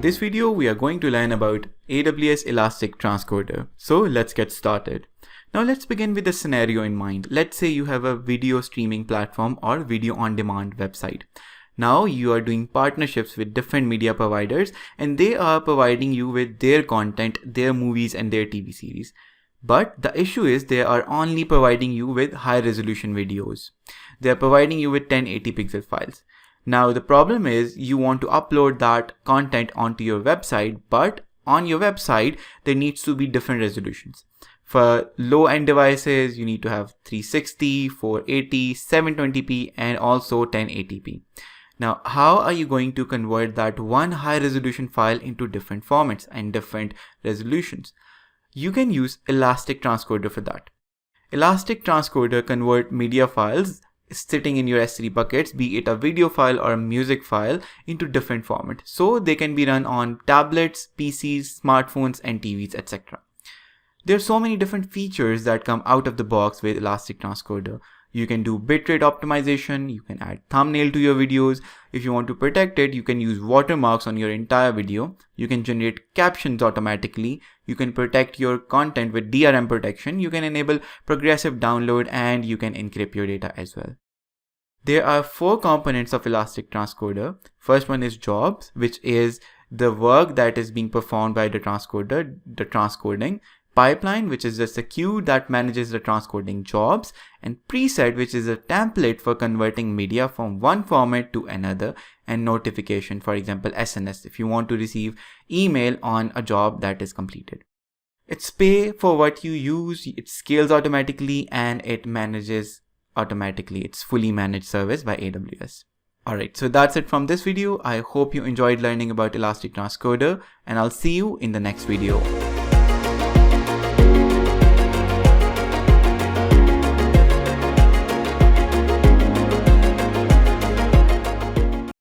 this video, we are going to learn about AWS Elastic Transcoder. So let's get started. Now let's begin with a scenario in mind. Let's say you have a video streaming platform or video on demand website. Now you are doing partnerships with different media providers and they are providing you with their content, their movies and their TV series. But the issue is they are only providing you with high resolution videos. They are providing you with 1080 pixel files. Now the problem is you want to upload that content onto your website, but on your website there needs to be different resolutions. For low-end devices, you need to have 360, 480, 720p and also 1080p. Now, how are you going to convert that one high resolution file into different formats and different resolutions? You can use Elastic Transcoder for that. Elastic Transcoder convert media files sitting in your S3 buckets, be it a video file or a music file, into different formats. So they can be run on tablets, PCs, smartphones and TVs, etc. There are so many different features that come out of the box with Elastic Transcoder. You can do bitrate optimization, you can add thumbnail to your videos. If you want to protect it, you can use watermarks on your entire video. You can generate captions automatically. You can protect your content with DRM protection. You can enable progressive download and you can encrypt your data as well. There are 4 components of Elastic Transcoder. First one is jobs, which is the work that is being performed by the transcoder, the transcoding. Pipeline, which is just a queue that manages the transcoding jobs, and preset, which is a template for converting media from one format to another, and notification, for example SNS, if you want to receive email on a job that is completed. It's pay for what you use, it scales automatically and it manages automatically. It's fully managed service by AWS. Alright, so that's it from this video. I hope you enjoyed learning about Elastic Transcoder and I'll see you in the next video.